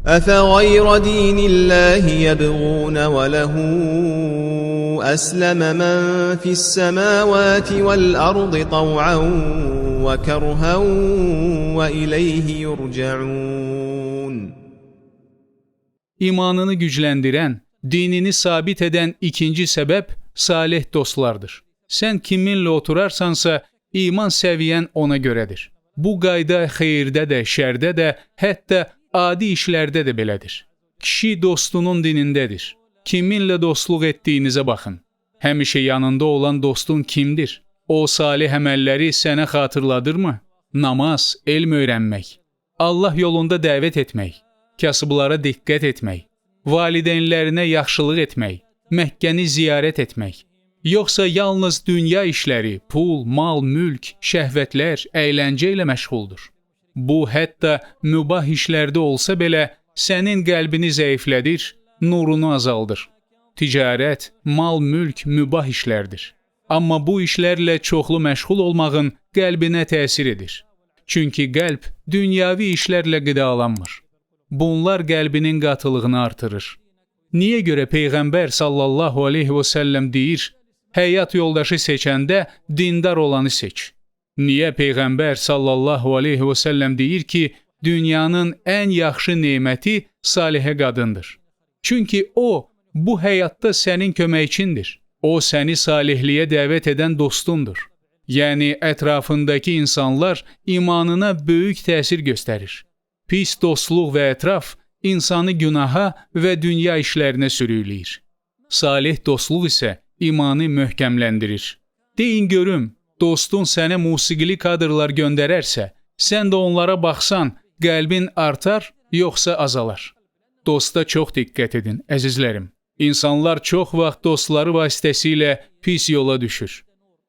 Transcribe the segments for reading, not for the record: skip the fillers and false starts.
أفغير دين الله يبغون وله أسلم من في السماوات والأرض طوعا وكرها وإليه يرجعون. İmanını gücləndirən, dinini sabit edən ikinci səbəb salih dostlardır. Sən kiminlə oturarsansa, iman səviyyən ona görədir. Bu qayda xeyirdə də, şərdə də, hətta adi işlərdə də belədir. Kişi dostunun dinindədir. Kiminlə dostluq etdiyinizə baxın. Həmişə yanında olan dostun kimdir? O salih əməlləri sənə xatırladırmı? Namaz, elm öyrənmək, Allah yolunda dəvət etmək, kasıblara diqqət etmək, valideynlərinə yaxşılıq etmək, Məkkəni ziyarət etmək, yoxsa yalnız dünya işləri, pul, mal, mülk, şəhvətlər, əyləncə ilə məşğuldur. Bu, hətta mübah işlərdə olsa belə, sənin qəlbini zəiflədir, nurunu azaldır. Ticarət, mal, mülk, mübah işlərdir. Amma bu işlərlə çoxlu məşğul olmağın qəlbinə təsir edir. Çünki qəlb dünyavi işlərlə qidalanmır. Bunlar qəlbinin qatılığını artırır. Niyə görə Peyğəmbər sallallahu aleyhi və səlləm deyir, həyat yoldaşı seçəndə dindar olanı seç? Niyə Peyğəmbər sallallahu aleyhi və səlləm deyir ki, dünyanın ən yaxşı neməti salihə qadındır? Çünki o, bu həyatda sənin köməkçindir. O, səni salihliyə dəvət edən dostundur. Yəni, ətrafındakı insanlar imanına böyük təsir göstərir. Pis dostluq və ətraf insanı günaha və dünya işlərinə sürükləyir. Salih dostluq isə imanı möhkəmləndirir. Deyin görüm, dostun sənə musiqili kadrlar göndərərsə, sən də onlara baxsan, qəlbin artar, yoxsa azalar? Dosta çox diqqət edin, əzizlərim. İnsanlar çox vaxt dostları vasitəsilə pis yola düşür.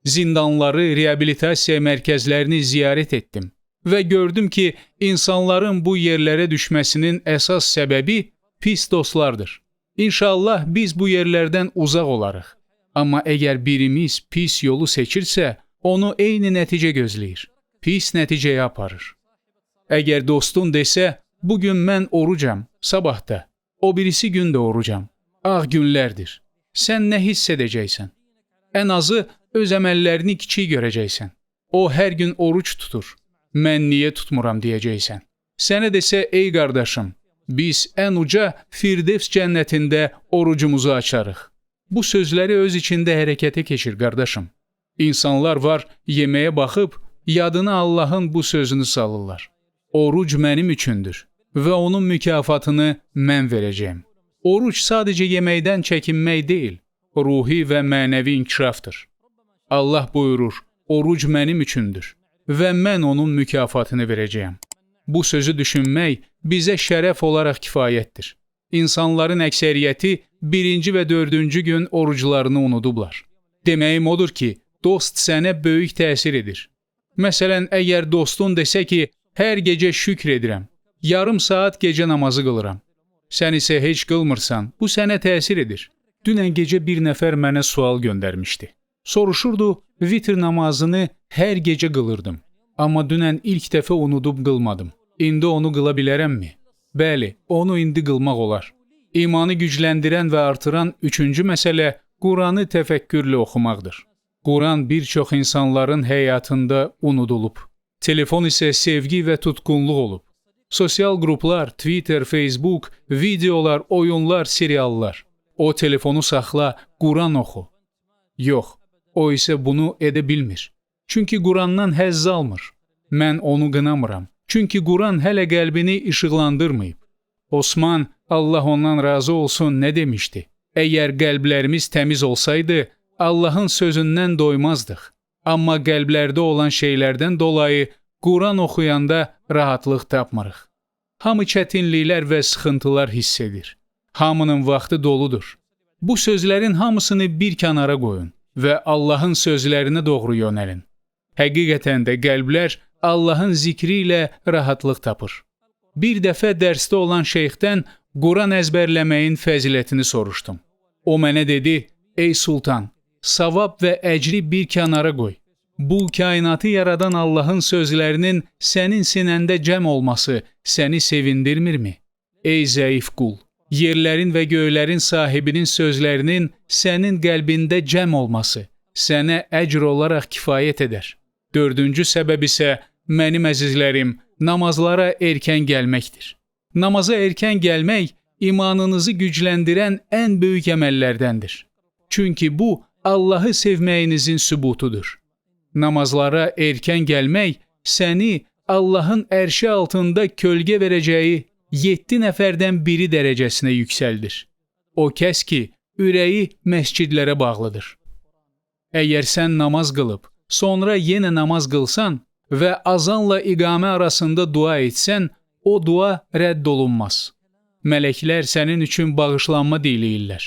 Zindanları, reabilitasiya mərkəzlərini ziyarət etdim və gördüm ki, insanların bu yerlərə düşməsinin əsas səbəbi pis dostlardır. İnşallah biz bu yerlərdən uzaq olarıq. Amma əgər birimiz pis yolu seçirsə, onu eyni nəticə gözləyir. Pis nəticəyə aparır. Əgər dostun desə, bugün mən orucam, sabah da, o birisi gün də orucam. Ağ günlərdir. Sən nə hiss edəcəksən? Ən azı öz əməllərini kiçik görəcəksən. O hər gün oruc tutur. Mən niyə tutmuram deyəcəksən. Sənə desə, ey qardaşım, biz ən uca Firdevs cənnətində orucumuzu açarıq. Bu sözləri öz içində hərəkətə keçir, qardaşım. İnsanlar var, yeməyə baxıb, yadına Allahın bu sözünü salırlar. Oruc mənim üçündür və onun mükafatını mən verəcəyim. Oruc sadəcə yeməkdən çəkinmək deyil, ruhi və mənəvi inkişafdır. Allah buyurur, oruc mənim üçündür və mən onun mükafatını verəcəyəm. Bu sözü düşünmək bizə şərəf olaraq kifayətdir. İnsanların əksəriyyəti 1-ci və 4-cü gün oruclarını unudublar. Deməyim odur ki, dost sənə böyük təsir edir. Məsələn, əgər dostun desə ki, hər gecə şükr edirəm, yarım saat gecə namazı qılıram. Sən isə heç qılmırsan, bu sənə təsir edir. Dünən gecə bir nəfər mənə sual göndərmişdi. Soruşurdu, vitr namazını hər gecə qılırdım. Amma dünən ilk dəfə unudub qılmadım. İndi onu qıla bilərəmmi? Bəli, onu indi qılmaq olar. İmanı gücləndirən və artıran üçüncü məsələ Quranı təfəkkürlə oxumaqdır. Quran bir çox insanların həyatında unudulub. Telefon isə sevgi və tutqunluq olub. Sosial qruplar, Twitter, Facebook, videolar, oyunlar, seriallar. O telefonu saxla, Quran oxu. Yox, o isə bunu edə bilmir. Çünki Qurandan həzz almır. Mən onu qınamıram. Çünki Quran hələ qəlbini işıqlandırmayıb. Osman, Allah ondan razı olsun, nə demişdi? Əgər qəlblərimiz təmiz olsaydı, Allahın sözündən doymazdıq. Amma qəlblərdə olan şeylərdən dolayı Quran oxuyanda rahatlıq tapmırıq. Hamı çətinliklər və sıxıntılar hiss edir. Hamının vaxtı doludur. Bu sözlərin hamısını bir kənara qoyun və Allahın sözlərinə doğru yönəlin. Həqiqətən də qəlblər Allahın zikri ilə rahatlıq tapır. Bir dəfə dərsdə olan şeyxdən Quran əzbərləməyin fəzilətini soruşdum. O mənə dedi, ey sultan, savab və əcri bir kənara qoy. Bu kainatı yaradan Allahın sözlərinin sənin sinəndə cəm olması səni sevindirmirmi? ey zəif qul, yerlərin və göylərin sahibinin sözlərinin sənin qəlbində cəm olması sənə əcr olaraq kifayət edər. Dördüncü səbəb isə, mənim əzizlərim, namazlara erkən gəlməkdir. Namaza erkən gəlmək imanınızı gücləndirən ən böyük əməllərdəndir. Çünki bu, Allahı sevməyinizin sübutudur. Namazlara erkən gəlmək səni Allahın ərşi altında kölgə verəcəyi 7 nəfərdən biri dərəcəsinə yüksəldir. O kəs ki, ürəyi məscidlərə bağlıdır. Əgər sən namaz qılıb, sonra yenə namaz qılsan və azanla iqamə arasında dua etsən, o dua rədd olunmaz. Mələklər sənin üçün bağışlanma diləyirlər.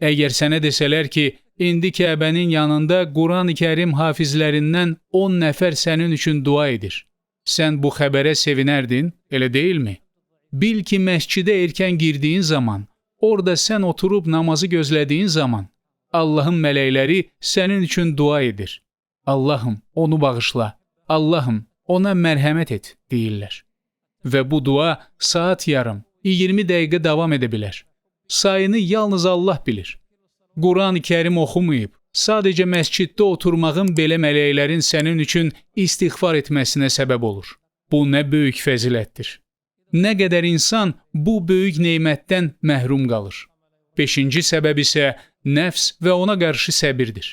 Əgər sənə desələr ki, indi Kəbənin yanında Quran-ı Kərim hafizlərindən 10 nəfər sənin üçün dua edir. Sən bu xəbərə sevinərdin, elə deyilmi? Bil ki, məscidə erkən girdiyin zaman, orada sən oturub namazı gözlədiyin zaman, Allahın mələkləri sənin üçün dua edir. Allahım, onu bağışla. Allahım, ona mərhəmət et, deyirlər. Və bu dua saat yarım, 20 dəqiqə davam edə bilər. Sayını yalnız Allah bilir. Quran-ı Kərim oxumayıb, sadəcə məsciddə oturmağın belə mələklərin sənin üçün istiğfar etməsinə səbəb olur. Bu nə böyük fəzilətdir. Nə qədər insan bu böyük nemətdən məhrum qalır. 5-ci səbəb isə nəfs və ona qarşı səbirdir.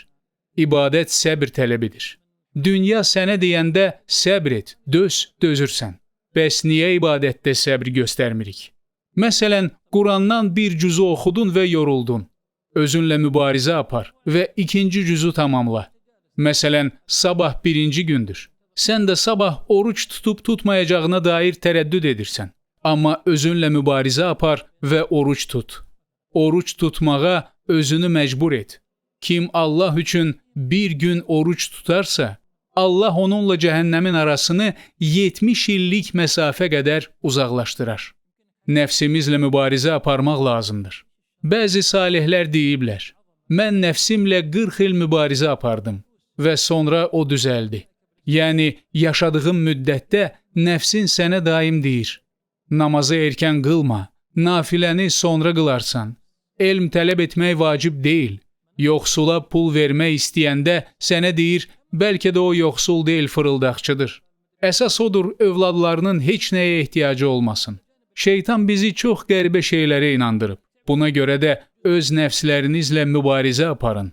İbadət səbir tələbidir. Dünya sənə deyəndə səbr et, dözürsən. Bəs niyə ibadətdə səbr göstərmirik? Məsələn, Qurandan bir cüzü oxudun və yoruldun. Özünlə mübarizə apar və 2-ci cüzü tamamla. Məsələn, sabah 1-ci gündür. Sən də sabah oruç tutub tutmayacağına dair tərəddüd edirsən. Amma özünlə mübarizə apar və oruç tut. Oruç tutmağa özünü məcbur et. Kim Allah üçün bir gün oruç tutarsa, Allah onunla cəhənnəmin arasını 70 illik məsafə qədər uzaqlaşdırar. Nəfsimizlə mübarizə aparmaq lazımdır. Bəzi salihlər deyiblər, mən nəfsimlə 40 il mübarizə apardım və sonra o düzəldi. Yəni, yaşadığın müddətdə nəfsin sənə daim deyir, namazı erkən qılma, nafiləni sonra qılarsan, elm tələb etmək vacib deyil, yoxsula pul vermək istəyəndə sənə deyir, bəlkə də o yoxsul deyil, fırıldaqçıdır. Əsas odur, övladlarının heç nəyə ehtiyacı olmasın. Şeytan bizi çox qəribə şeylərə inandırıb. Buna görə də öz nəfslərinizlə mübarizə aparın.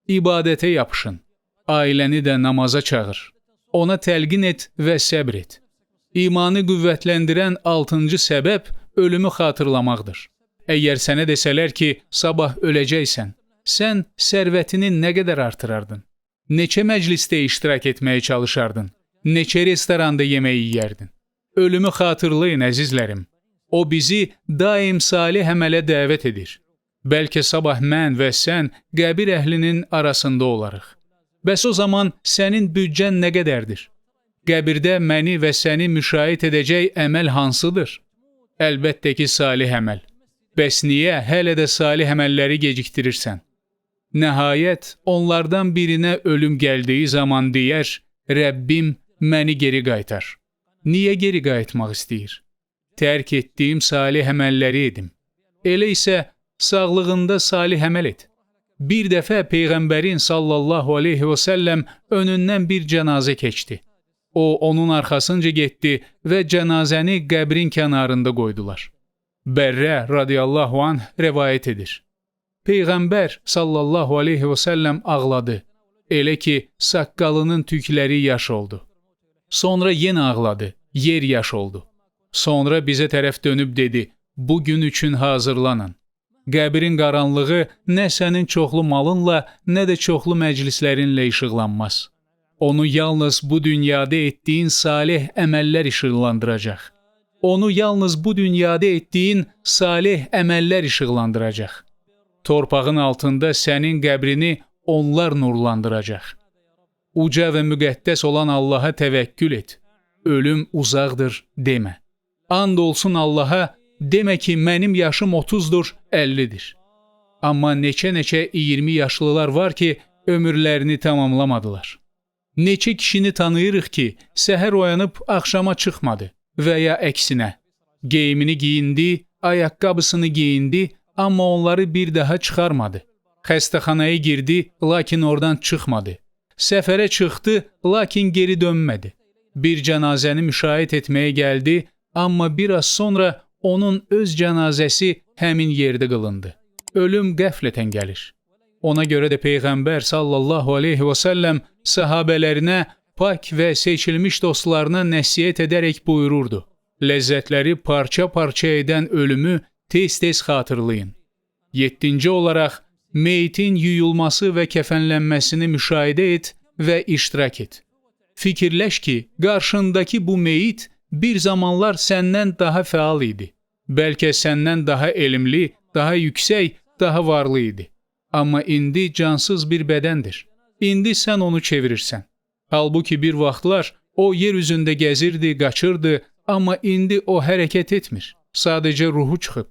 İbadətə yapışın. Ailəni də namaza çağır. Ona təlqin et və səbr et. İmanı qüvvətləndirən 6-cı səbəb ölümü xatırlamaqdır. Əgər sənə desələr ki, sabah öləcəksən, sən sərvətini nə qədər artırardın? Neçə məclisdə iştirak etməyə çalışardın? Neçə restoranda yemək yeyərdin? Ölümü xatırlayın, əzizlərim. O bizi daim salih əmələ dəvət edir. Bəlkə sabah mən və sən qəbir əhlinin arasında olarıq. Bəs o zaman sənin büdcən nə qədərdir? Qəbirdə məni və səni müşahidə edəcək əməl hansıdır? Əlbəttə ki, salih əməl. Bəs niyə hələ də salih əməlləri gecikdirirsən? Nəhayət, onlardan birinə ölüm gəldiyi zaman deyər, Rəbbim məni geri qaytar. Niyə geri qayıtmaq istəyir? Tərk etdiyim salih əməlləri edim. Elə isə sağlığında salih əməl et. Bir dəfə Peyğəmbərin sallallahu aleyhi və səlləm önündən bir cənazə keçdi. O, onun arxasınca getdi və cənazəni qəbrin kənarında qoydular. Bərrə radiyallahu anh rəvayət edir. Peyğəmbər sallallahu aleyhi və səlləm ağladı. Elə ki, saqqalının tükləri yaş oldu. Sonra yenə ağladı, yer yaş oldu. Sonra bizə tərəf dönüb dedi, bu gün üçün hazırlanın. Qəbrin qaranlığı nə sənin çoxlu malınla, nə də çoxlu məclislərinlə işıqlanmaz. Onu yalnız bu dünyada etdiyin salih əməllər işıqlandıracaq. Onu yalnız bu dünyada etdiyin salih əməllər işıqlandıracaq. Torpağın altında sənin qəbrini onlar nurlandıracaq. Uca və müqəddəs olan Allaha təvəkkül et. Ölüm uzaqdır demə. And olsun Allaha, demə ki, mənim yaşım 30-dur, 50-dir. Amma neçə 20 yaşlılar var ki, ömürlərini tamamlamadılar. Neçə kişini tanıyırıq ki, səhər oyanıb axşama çıxmadı və ya əksinə. Geyimini giyindi, ayaqqabısını geyindi, amma onları bir daha çıxarmadı. Xəstəxanaya girdi, lakin oradan çıxmadı. Səfərə çıxdı, lakin geri dönmədi. Bir cənazəni müşahidə etməyə gəldi, amma bir az sonra onun öz cənazəsi həmin yerdə qılındı. Ölüm qəflətən gəlir. Ona görə də Peyğəmbər sallallahu aleyhi və səlləm sahabələrinə, pak və seçilmiş dostlarına nəsihət edərək buyururdu. Ləzzətləri parça-parça edən ölümü tez-tez xatırlayın. 7-ci olaraq, meyitin yuyulması və kəfənlənməsini müşahidə et və iştirak et. Fikirləş ki, qarşındakı bu meyit bir zamanlar səndən daha fəal idi. Bəlkə səndən daha elmli, daha yüksək, daha varlı idi. Amma indi cansız bir bədəndir. İndi sən onu çevirirsən. Halbuki bir vaxtlar o yer üzündə gəzirdi, qaçırdı, amma indi o hərəkət etmir. Sadəcə ruhu çıxıb.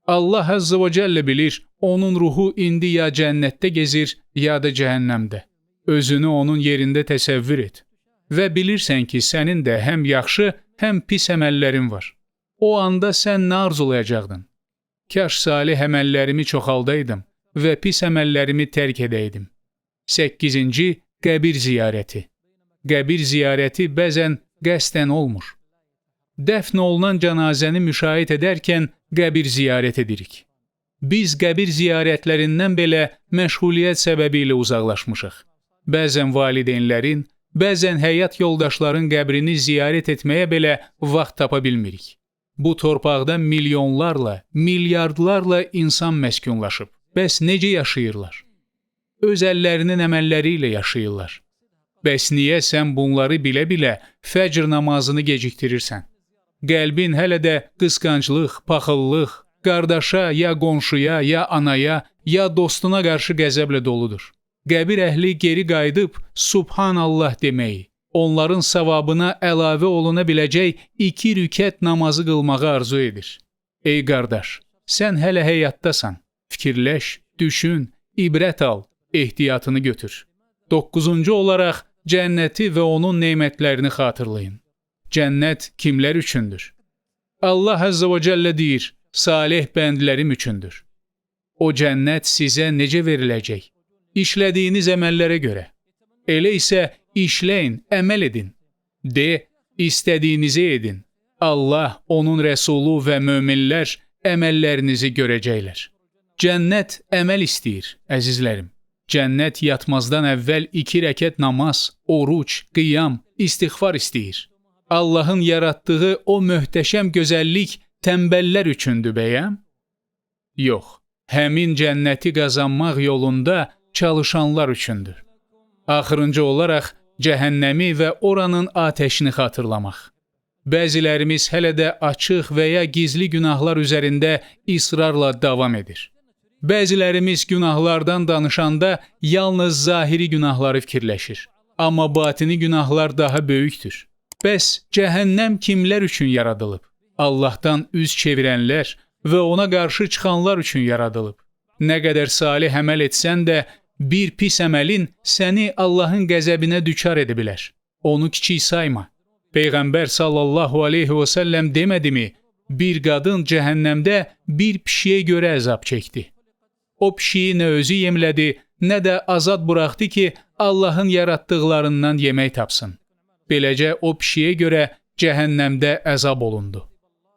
Allah Əzzə və Cəllə bilir, onun ruhu indi ya cənnətdə gezir, ya da cəhənnəmdə. Özünü onun yerində təsəvvür et. Və bilirsən ki, sənin də həm yaxşı, həm pis əməllərin var. O anda sən nə arzulayacaqdın? Kaş salih əməllərimi çoxaldaydım və pis əməllərimi tərk edəydim. 8-ci, qəbir ziyarəti. Qəbir ziyarəti bəzən qəsdən olmur. Dəfn olunan cənazəni müşahidə edərkən qəbir ziyarət edirik. Biz qəbir ziyarətlərindən belə məşğuliyyət səbəbi ilə uzaqlaşmışıq. Bəzən valideynlərin, bəzən həyat yoldaşların qəbrini ziyarət etməyə belə vaxt tapa bilmirik. Bu torpaqda milyonlarla, milyardlarla insan məskunlaşıb. Bəs necə yaşayırlar? Öz əllərinin əməlləri ilə yaşayırlar. Bəs niyə sən bunları bilə-bilə fəcr namazını gecikdirirsən? Qəlbin hələ də qısqanclıq, paxıllıq, qardaşa, ya qonşuya, ya anaya, ya dostuna qarşı qəzəblə doludur. Qəbir əhli geri qayıdıb Subhanallah deməyi, onların savabına əlavə oluna biləcək 2 rükət namazı qılmağı arzu edir. Ey qardaş, sən hələ həyatdasan. Fikirləş, düşün, ibrət al, ehtiyatını götür. 9-cu olaraq cənnəti və onun nemətlərini xatırlayın. Cənnət kimlər üçündür? Allah Əzzə və Cəllə deyir, salih bəndlərim üçündür. O cənnət sizə necə veriləcək? İşlədiyiniz əməllərə görə. Elə isə işləyin, əməl edin. De, istədiyinizi edin. Allah, onun rəsulu və möminlər əməllərinizi görəcəklər. Cənnət əməl istəyir, əzizlərim. Cənnət yatmazdan əvvəl 2 rəkət namaz, oruc, qiyam, istiğfar istəyir. Allahın yaratdığı o möhtəşəm gözəllik tənbəllər üçündür bəyəm? Yox, həmin cənnəti qazanmaq yolunda çalışanlar üçündür. Axırıncı olaraq cəhənnəmi və oranın atəşini xatırlamaq. Bəzilərimiz hələ də açıq və ya gizli günahlar üzərində israrla davam edir. Bəzilərimiz günahlardan danışanda yalnız zahiri günahları fikirləşir. Amma batini günahlar daha böyükdür. Bəs cəhənnəm kimlər üçün yaradılıb? Allahdan üz çevirənlər və ona qarşı çıxanlar üçün yaradılıb. Nə qədər salih əməl etsən də, bir pis əməlin səni Allahın qəzəbinə düçar edə bilər. Onu kiçik sayma. Peyğəmbər sallallahu aleyhi və səlləm demədimi, bir qadın cəhənnəmdə bir pişiyə görə əzab çəkdi. O pişiyi nə özü yemlədi, nə də azad buraxdı ki, Allahın yaratdıqlarından yemək tapsın. Beləcə o pişiyə görə cəhənnəmdə əzab olundu.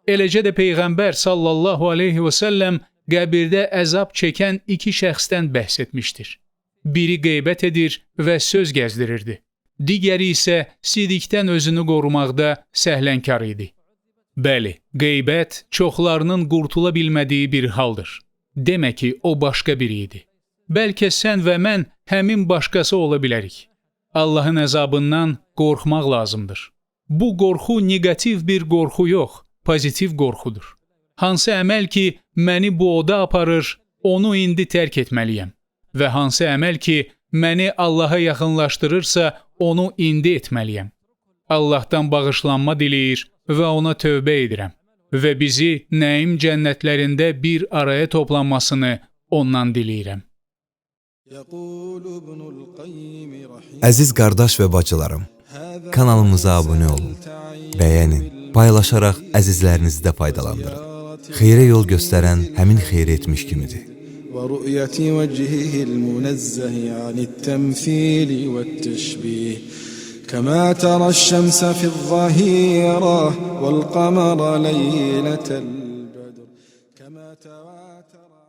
Eləcə də Peyğəmbər sallallahu aleyhi və səlləm qəbirdə əzab çəkən 2 şəxsdən bəhs etmişdir. Biri qeybət edir və söz gəzdirirdi. Digəri isə sidikdən özünü qorumaqda səhlənkar idi. Bəli, qeybət çoxlarının qurtula bilmədiyi bir haldır. Demə ki, o başqa biri idi. Bəlkə sən və mən həmin başqası ola bilərik. Allahın əzabından qorxmaq lazımdır. Bu qorxu negativ bir qorxu yox, pozitiv qorxudur. Hansı əməl ki, məni bu oda aparır, onu indi tərk etməliyəm. Və hansı əməl ki, məni Allaha yaxınlaşdırırsa, onu indi etməliyəm. Allahdan bağışlanma diləyir və ona tövbə edirəm. Və bizi nəim cənnətlərində bir araya toplanmasını ondan diləyirəm. Əziz qardaş və bacılarım, kanalımıza abunə olun, bəyənin, paylaşaraq əzizlərinizi də faydalandırın. xeyrə yol göstərən həmin xeyri etmiş kimidir. ورؤية وجهه المنزه عن التمثيل والتشبيه كما ترى الشمس في الظهيرة والقمر ليلة البدر كما ترى